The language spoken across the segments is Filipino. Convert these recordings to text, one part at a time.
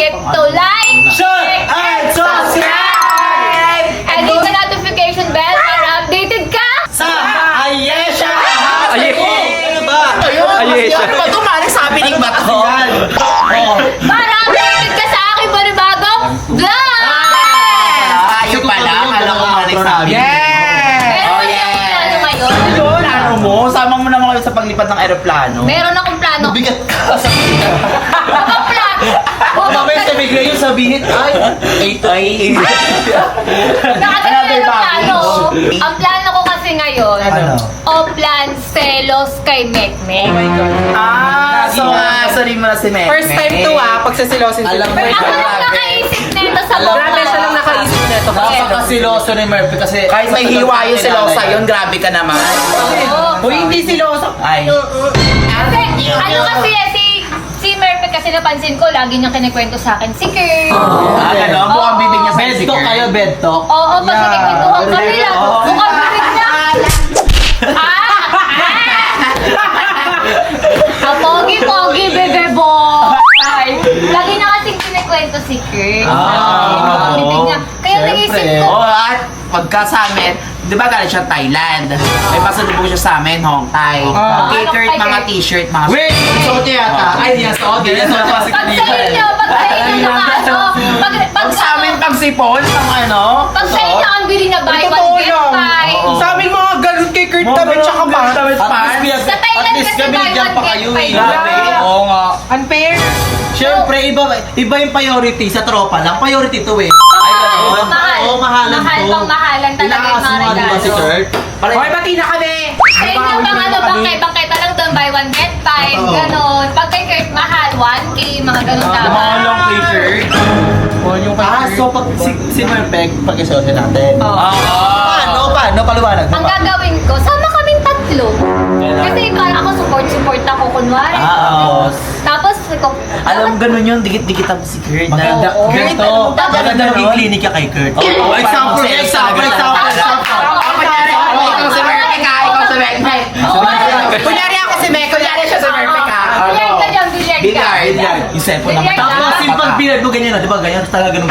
forget to like, share, and subscribe! and hit the notification bell para updated ka Sa Ayesha! Ano ba? Ayesha! Ano ba ito? Maling sabi ni ba ito? para updated ka sa aking panibagong vlog! Ayun pala. Kala ko maling sabi. Meron Oh, ba yeah. akong plano ngayon? Yun, ano mo? Samang mo naman kayo sa paglipad ng aeroplano. Meron akong plano. Bigat ka sa Akong plano. mamaya sa bigla yung sabihin, ay, Nakatagay ng plano. Ang plano ko kasi ngayon, Ano? Oplan Celos kay Mekmek. So, sorry mo na si Mek. First time to pagsasilosin sila. Alam mo, Ako lang nakaisip nito sa buong Grabe siya lang nakaisip nito. napakasiloso ni Murphy kasi Kahit may hiwa yung silosa yun, grabe ka naman. Oo. Uy, hindi siloso. Ay. Kasi, ano kasi si Murphy kasi napansin ko, lagi niyang kinikwento sa akin, si Kurt. Gano'n? Mukhang bibig niya sa bed talk kayo, bed talk. Oo, pag nakikwentuhan kami lang. Mukhang bibig niya. Pogi-pogi, bebe boy. Lagi na kasing kinikwento si Kurt. Mukhang bibig niya. Kaya naisip ko, Oo, at pagka sa amin, di ba galing siya Thailand? May pasalubong siya sa amin, Hong Thai. K-Kurt, Anong mga K-Kurt? t-shirt, mga Wait! Suot yata. Ay, yan, suot. Yan, suot kasi pag sa inyo, pag sa inyo na ano, Pag sa amin, pag sipon, ang ano? pag sa inyo ang bili na buy one Totoo get lang. five. Sa amin mga ganun kay Kurt David tsaka pa. Sa Thailand kasi buy binigyan one pa get kayo five. Grabe. Oo nga. Unfair. Siyempre, iba yung priority sa tropa lang. Priority to eh. Ay, gano'n. Mahal. Oo, mahalan Mahal to. pang mahalan talaga yung mga Inaasma, di ba si regalo. Kurt? Hoy, bati na kami. Sa inyo bang ano, bangkay-bangkay talang doon, buy one get five, Oo. ganon. Pag kay Kurt, mahal, 1K, mga ganon tama. Mga long t-shirt. So pag si Merpeg, pag-isosya natin. Paano? Paliwanag mo Ang pa. gagawin ko, sama kaming tatlo. Kasi parang ako support ako, kunwari. Tapos, ko, Alam ganun yun, dikit-dikit ako si Kurt. Maganda. Oo. Ganito. Maganda maging clinic ka kay Kurt. Example. Ikaw si Merpek ha, ikaw si Merpek. Kunyari ako si Mek, kunyari siya si Merpek ha. Bilyard ka dyan, bilyard ka. Billiard. Yung cellphone naman. Billiard Tapos ka. yung pag-billiard mo ganyan, di ba? Ganyan talaga ganun.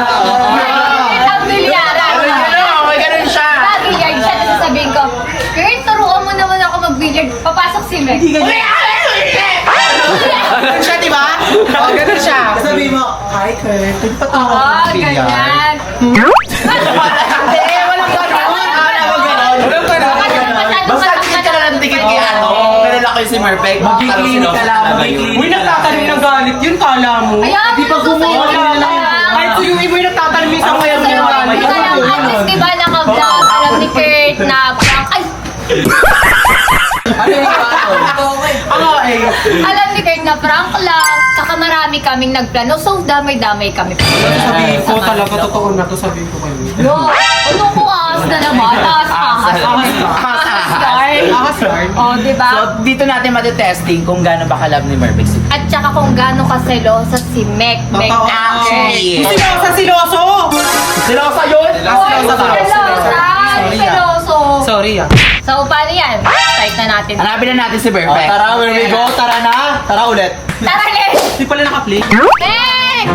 Ang bilyaran. May ganun siya. Billiard siya, tapos sasabihin ko, Kurt, turuan mo naman ako mag-billiard. Papasok si Meg. Ganun siya, di ba? Oh, ganun siya. Sabi mo, hi Kurt, pwede pa tayo Oo, mag-billiard? ganyan. Walang ganun. Basta tikit ka lang ng tikit kay ano. Ganun ako yung si Merpek. Mag-clinic ka lang, mag-clinic. Uy, nagtatanim ng galit yun, kala mo. Ayan, Di pa gumawa susunod na lang. Kahit ko yung iba yung nagtatanim yung isang ngayon ng galit. At least diba naka-vlog, alam ni Kurt na prank. Ay! Ano yung Alam ni Kurt na prank lang. Saka marami kaming nagplano. So, damay-damay kami. Sabihin ko talaga, totoo na to sabihin ko kayo. Yo, ano ko ahas na naman? Ahas. Ahas yarn. Oh, diba? So, dito natin matitesting kung gaano ba kalab ni Merpek si At saka kung gaano kaselosa si Mek. Actually. Siloso! Silosa yun? Seloso. Sorry ah. So, paano yan? Start na natin. Hanapin na natin si Merpek. Tara, where we go? Tara na. Tara ulit. Tara, Nek! Hindi pala naka-play. Nek!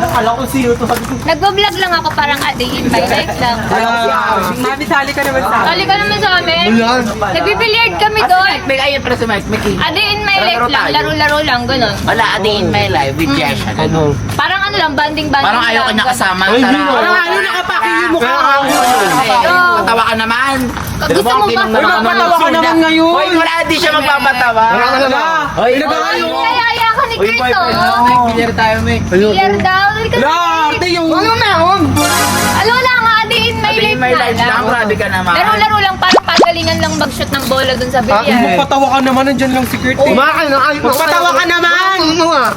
Akala ko sino to. Nagbablog lang ako parang a day in my life lang. Sali ka naman sa akin. Sali ka naman sa amin. Nagbibilyard kami doon. May ayun pala si Merpek. A day in my life Laro lang. tayo. Laro-laro lang, ganun. Wala, a day in my life with Jesha. Ano? Parang ano lang, banding-banding Parang ayaw ka lang, niya kasama. Ay, Tara. hindi mo. Parang ano, nakapaki yung mukha. Oo. Patawa ka naman. Gusto mo ba? Magpatawa ka naman ngayon. Hoy, wala, di siya magpapatawa. Hoy, Kaya ka ni Kurt, oh. Bilyar tayo, May. Bilyar daw. Arte yung... Ano na yun? Ano lang, a day in my A day in my life lang, grabe ka naman. Laro-laro lang, parang pagalingan lang mag-shoot ng bola dun sa bilyar. Magpatawa ka naman, nandyan lang si Kurt. Magpatawa ka naman!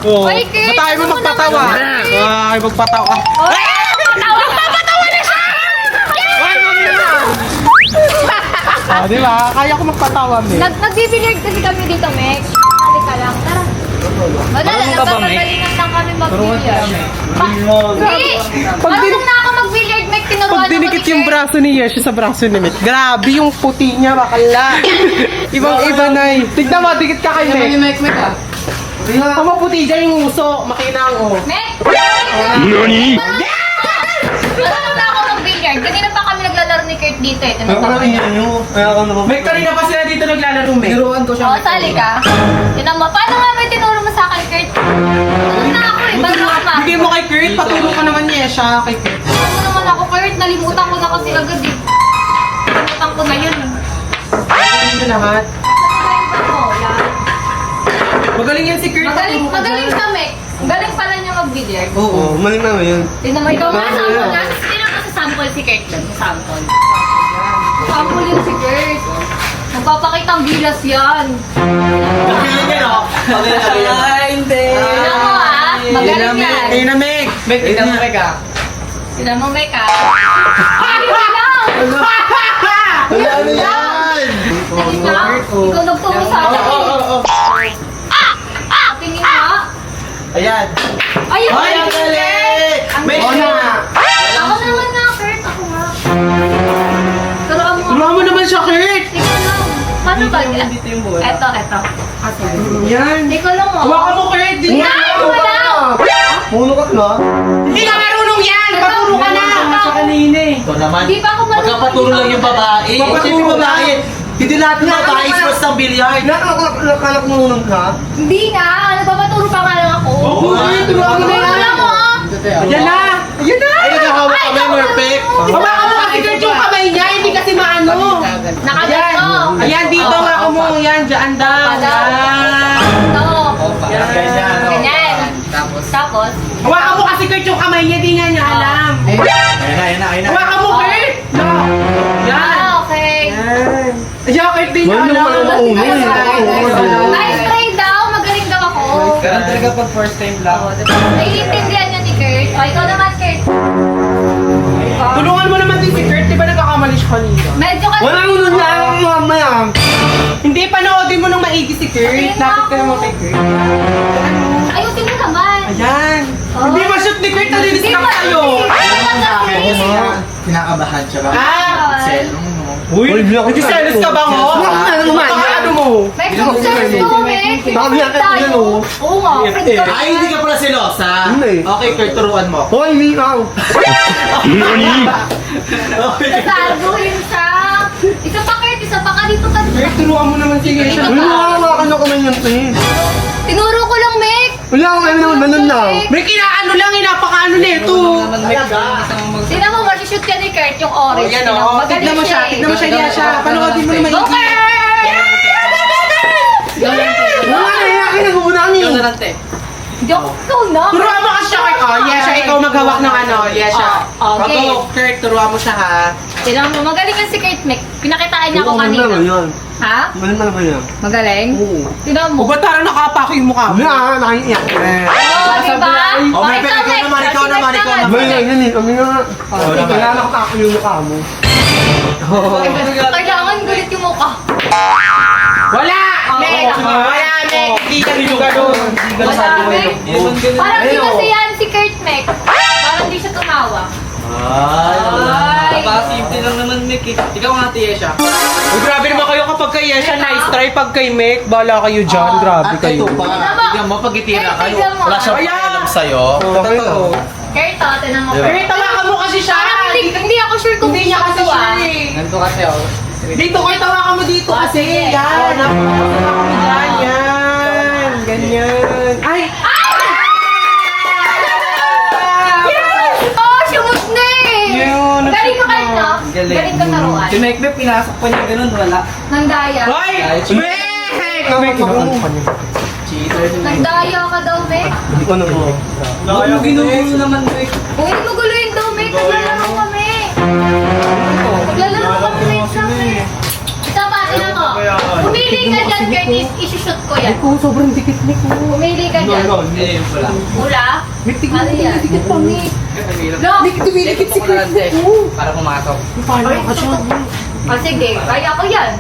Oy, Kurt, Ba't tayo mo ano mo magpatawa? naman? Ay, magpatawa. Oy, patawa ka! Patawa na siya! Ah, di ba? Kaya ko magpatawa, me. Nagbibilyard kasi kami dito, Mek. Halika lang, tara. Wala lang, nagpapagalingan lang kami mag-bilyard. Hindi! Marunong na ako mag-bilyard, Mek. tinuruan Pag dinikit yung braso ni Yesha sa braso ni Mick, grabe yung puti niya, bakala. Ibang-iba na eh. Tignan mo, dikit ka kay Mick. Ang maputi dyan yung uso, makina ang Mek! Nani? Naglalaro na ako ng billiard. Kanina pa kami naglalaro ni Kurt dito eh. Mick, kanina pa sila dito naglalaro, Mick. Oo, sali ka. Tinan mo, paano nga may tinuro mo sa akin, Kurt? Ano na ako eh, ba't ako Bigay mo kay Kurt, patulong ka naman Yesha kay Kurt. Ano naman ako, Kurt? Nalimutan ko na kasi agad eh. Nalimutan ko na yun. Ano yun lahat? Oo, yan. Magaling yan si Kurt. Magaling ka, Mek. Galing pala niya mag-billiard. Oo, maling naman yan. Tingnan mo, ikaw nga sample na. Tingnan mo sa sample si Kurt lang, sample. Sample yun si Kurt. Magpapakita ang gilas yan. Hindi. Tingnan mo ah, magaling yan. Ayun na, Mick. Mick, tignan mo, Mick ah. Tingnan mo, Mek ah. Ay, wala! Ano yan? Ikaw nagturo sa akin. Tingin mo. Ayan. Ayun! Ay, ang galing! Mick, Ako na. naman nga, Kurt. Ako nga. Turuan mo. Turuan mo naman siya, Kurt. Ikaw lang. Paano ba? Eto. Yan. Ikaw lang mo. Hawakan mo, Kurt. Di Ay, wala! Muno ka na? Hindi ka marunong yan. Paturo ka na. Sa kanina eh. Ito naman. Di pa ako marunong Magkapaturo lang yung babae. Magpapaturo Siyempre lang. babae. Hindi lahat ng babae is first ng bilyard. Nakalak mo nung ka? Hindi nga. Nagpapaturo pa nga lang ako. Uy, turuan mo na yan. Wala mo ah. Yan na. Yan na. Ay, nagkahawak kami, perfect. Hawakan mo kasi Kurt yung kamay niya. Hindi kasi maano. Nakaganto. Ayan, dito nga mo. Yan, dyan daw. Yan. Ito. Ganyan. Ganyan. Tapos? Hawakan mo kasi Kurt yung kamay niya. Di nga niya alam. Ayan na. Hawakan mo, Kurt. No. Yan. Ah, okay. Yan. Ayan, Kurt, di niya alam. Nice try daw. Magaling daw ako. Ganun talaga pag first time lang. Naiintindihan niya ni Kurt. O, ikaw naman, Kurt. Tulungan mo naman din si Kurt. Di ba nagkakamali siya kanina? Medyo kasi... unod lang, mamaya. Hindi, panoodin mo nung maigi si Kurt. Ayun Lapit ka ako. naman kay Kurt. Ayusin mo naman. Ayan. Oh. Hindi ma-shoot ni Kurt. Nalilis Di ka ba? kayo. Kinakabahan siya ba? Uy, nagsiselos ka ba mo? Ano mo? May concern ko, Mek. Bakit yan, oh? Oo nga, friend ka. Ay, hindi ka pala selosa. Hindi. Okay, Kurt, turuan mo. Hoy, Mikaw! Okay. Nasago yun siya. Isa pa, Kurt. Isa pa ka dito ka. Kurt, turuan mo naman si Kurt. Dito ka. Ano ka man yung tingin? Tinuro ko lang, Mek. Wala akong ano naman na. May kinaano lang, napakaano nito. Tingnan mo, masushoot ka ni Kurt yung orange. Ayan Tingnan mo, o, magaling tignan mo siya, eh. tignan mo siya niya siya. Panoodin mo naman Go, yung Kurt! Wala na yung akin nag-uunang eh. Joke ko na. Turuan mo kasi siya kay Yes, siya ikaw maghawak ng ano. Yes, siya. Okay. Go, Kurt, turuan mo siya ha. Tingnan mo, magaling yan si Kurt, Mek. Pinakitaan niya ako kanina. Ha? Magaling naman yan. Magaling? Oo. Tingnan mo. O ba't parang nakapako yung mukha mo? Wala, nakiiyak. Oo, diba? Oh, may pera, ikaw naman, ikaw naman. yan eh, kami nga. Wala nakapako yung mukha mo. Kailangan gulit yung mukha. Wala! Mek! Wala, Mek! Hindi ka juga doon. Wala, Mek. Parang di kasi yan si Kurt, Mek. Parang di siya tumawa. Ay. Simple lang naman, Mick. Ikaw nga, Tia siya. Uy, grabe naman kayo kapag kay Yesha, nice try. Pag kay Mek, bala kayo dyan. Grabe At kayo. ito pa, tignan mo, pag itira ka, Tignan mo. wala siyang Ayan. pakialam sa'yo. Totoo. Kurt, tingnan mo. Diba? Pero tawakan mo kasi siya. Parang hindi ako sure kung Hindi niya kasi siya eh. Ganito kasi ako. Dito kayo tawakan mo dito kasi. sige. Yan. Tawakan mo dyan. Yan. Ganyan. Ay! Oh, sumot na eh! Yun, Galing ka nagsuot Kurt, no? Galing. Galing ka taruan. Si Mekbe, pinasok pa niya ganun, wala. Nandaya. Hoy! Mek! Mek! Nandaya ka daw, Mek. Ano mo? Huwag mo ginugulo naman, Mick. Huwag mo guluhin daw, Mek. Naglalaro kami. Naglalaro kami, Mek. Sabi. Isa pa, tingnan mo. Pumili ka dyan, Kurt. Isushoot ko yan. Ikaw, sobrang dikit, Mek. Pumili ka dyan. Hindi, wala. Wala? Mek, tignan Ano mo, yan? dikit pa, Mek. No. Mek, dumidikit si Kurt. Para pumasok. Paano ka siya? Ah, sige. Kaya ko yan.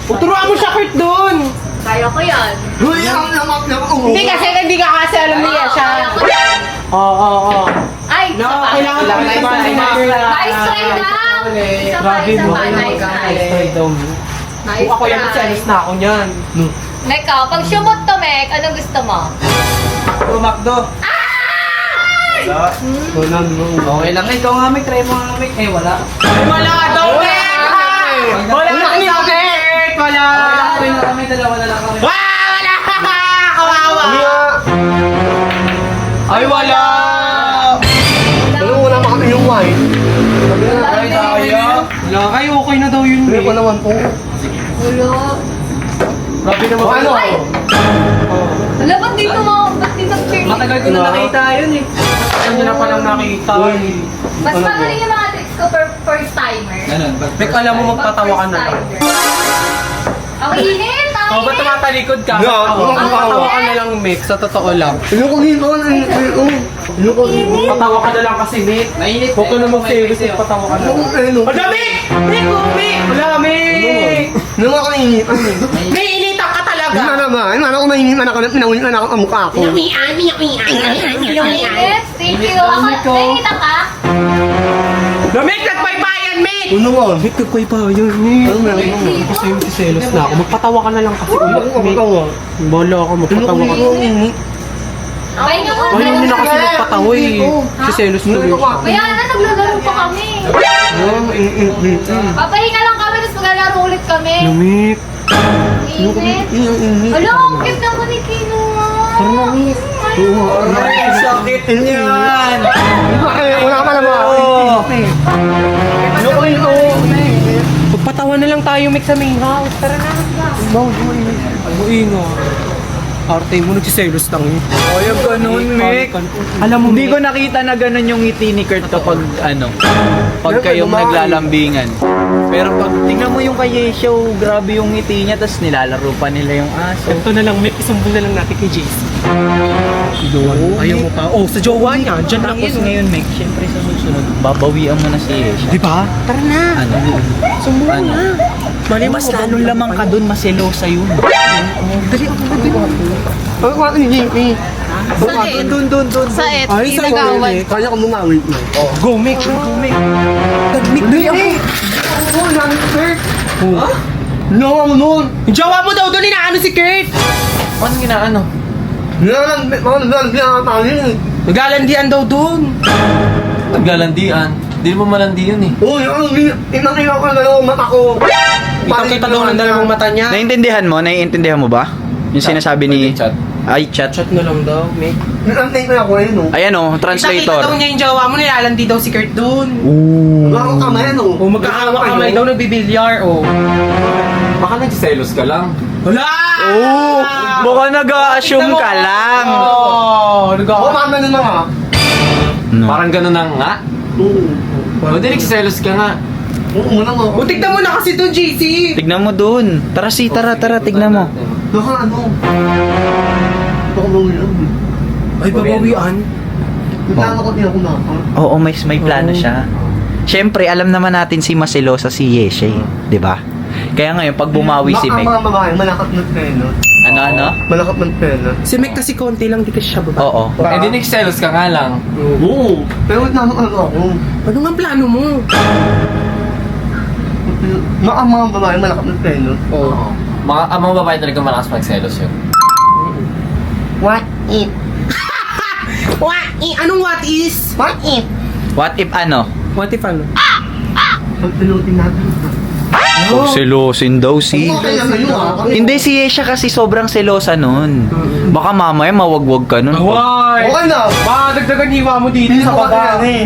Turuan mo siya, Kurt, doon. Kaya ko yan. Hindi kasi, hindi ka kasi alam niya siya. Kaya ko yan. Oo. Ay, isa pa. kailangan Kailangan na na Nice try lang. Isa pa, Grabe isa mo. pa. Nice try. Try daw mo. Nice Kung ako yan, try. selos na ako niyan. Mek, pag sumot to, Mek, ano gusto mo? Tumakdo. Wala naman. Okay lang, ikaw nga, Mick. Try mo nga, Mick. Eh, wala. Wala daw, Mek! Wala kami sa Mek! Wala! Okay na kami, dalawa na lang kami. Wala! Kawawa! Ay, wala! Wala makakita yung wine. Ay, kaya? Wala kayo, okay na daw yun. Hindi ko naman po. Wala. Grabe naman. Ano? Wala, ba't dito mo? Ba't dito cheer? Matagal ko na nakita yun eh. Hindi na palang nakita. Mas magaling yung mga tricks ko for first timer. Ganun. Mek, alam mo, magpatawa ka na lang. Ang init! Ang Oh, ba't init! tumatalikod ka? Yeah, Patawa ka na lang, Mek. Sa totoo lang. Ano ko dito? Ano ko dito? Patawa ka na lang kasi, Mek. Mainit. Huwag ka namang serious, eh. Patawa ka na lang. Ano? Wala, Mek! Mek, oh, Mek! Wala, Mek! Ano ako nainip? May initan ka talaga! Ano naman? Ano ako nainip? Ano ako pinangulit ako ang mukha ko? Ang init! Thank you! Ako, nakikita ka? Na, Mek, nagbaybayan, Mek! Ano nga? Mek, nagbaybayan, Mek. Ano meron mo? Kasi yung selos na ako. Magpatawa ka na lang kasi ulit, Mek. Bala ka, magpatawa ka. Pahinga ka. Ayaw niyo na kasi magpatawa eh. Si selos tuloy siya. Kaya na, naglalaro pa kami. Papahinga lang kami, tapos maglalaro ulit kami. Mek. Init. Wala, ang cute naman ni Kino. Ay, sakit yan. Wala ka pa naman. Ano ko dito? Magpatawa na lang tayo, Mek, sa main house. Tara na. Buingo. Arte mo, nagsiselos lang eh. O yung ganun, Mick. Alam mo, Hindi ko Mek, nakita na ganun yung ngiti ni Kurt kapag pag kayong naglalambingan. Pero pag tingnan mo yung kay Yesho, grabe yung ngiti niya, tapos nilalaro pa nila yung aso. ito na lang, Mek, isumbong na lang natin kay JC. Si Jowan. Ayaw mo pa. Oh, sa Jowan niya. Diyan lang Tapos yun. ngayon, Mick, syempre sa susunod, babawian mo na si Yesho. Di ba? Tara na. Ano? Sumbong Ano? na. Mali Mas lalong lamang ka dun, maselosa yun. Dali ako. Ano ko natin yung JP? Dun. Saet, Ay, sa ginagawan. Kaya ko bumawit na. Go, Mek. Go, Mek. Tagmik na ako. Oo, namin si Kurt. No, ano nun? Yung jowa mo daw doon, inaano si Kurt. Ano ginaano? Naglalandi. Naglalandian daw doon. Naglalandian. Hindi mo malandi yun eh. Oo, inang-ina ko na dalawang mata ko. Kita daw ng dalawang mata niya. Naiintindihan mo? Naiintindihan mo ba? Yung sinasabi ni... Chat. Ay, chat. Chat na lang daw, Mek. Nantay ko na ako ayun, no? Ayan o, Kita daw translator. niya yung jowa mo, nilalandi daw si Kurt doon. Wala akong kamay, no? O magkahawak kamay daw, nagbibilyar, o. Baka nagsiselos ka lang. Wala! Oo! Baka nag-a-assume ka lang. Oo, Oo, mama na mga. No. Parang ganun na nga. Oo. O di nagsiselos ka nga. Oo, muna nga. O, tignan mo na kasi doon, JC. Tignan mo dun. Tara, tignan mo. Baka ano? Baka mawin Ay, babawian. Nagkano ko din ako na. Oo, may plano siya. Siyempre, alam naman natin si Maselosa si Yeshe, di ba? Kaya ngayon, pag bumawi si Meg... Mga babae, malakap ng pena. Ano? Malakap ng pena. Si Mek kasi konti lang, di kasi siya baba. Oo. Eh di nagsiselos ka nga lang. Oo. Pero naman ano ako. Ano nga ang plano mo? Mga babae, malakap ng pena. Oo. Mga babae talaga malakas magselos yun. What if? Anong what is? What if? What if ano? What if ano? Pagpilutin natin. Oh, selosin daw si... Okay lang kayo ah. Hindi, si Yesha kasi sobrang selosa nun. Baka mamaya mawagwag ka nun. Away! Okay na. Baka dagdagan hiwa mo dito Hindi sa ko baba. kasi eh.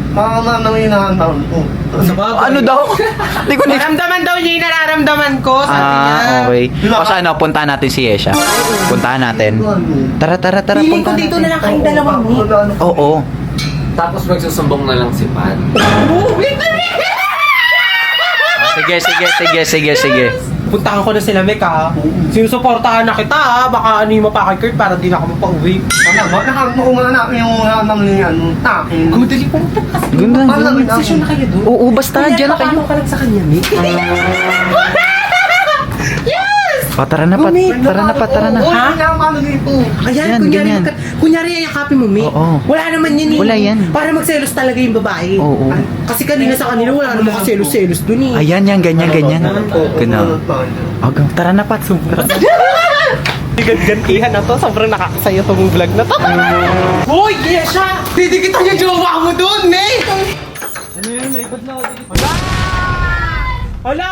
Mga nangyinahan taon ko. Sa baba. Ano daw? Hindi ko na... Nararamdaman daw niya yung nararamdaman ko, sabi niya. Okay. O sa ano, puntahan natin si Yesha. Puntahan natin. Tara, Feeling ko puntahan dito natin. na lang kayong dalawang ni. Oo. Tapos magsusumbong na lang si Pat. Sige. Puntahan ko na sila, Mek, ha? Sinusuportahan na kita, ha? Baka ano yung mapa kay Kurt para di na ako mapauwi. Nakakumuha na yung namang ano, takin. Madali po. Ganda. Session na kayo doon. Oo, basta dyan na kayo. Ka lang sa kanya, Mek. Yes! O, tara na, Pat. Tara na, Pat. Tara na. Oo, hindi ako ano dito. Ayan, Yan, kunyari, ganyan. kunyari yakapin mo, Mi. Oo. Wala naman yan eh. Wala yan. Para magselos talaga yung babae. Oo. Kasi kanina sa kanila, wala naman kaselos-selos dun eh. Ayan, yan, ganyan. Ganun. Okay, tara na, Pat. Tara. Gantihan na to, sobrang nakakasaya tong vlog na to. Hoy, kaya siya! Didikitan yung jowa mo dun, May! Ano yun, eh? Ba't na? Hala,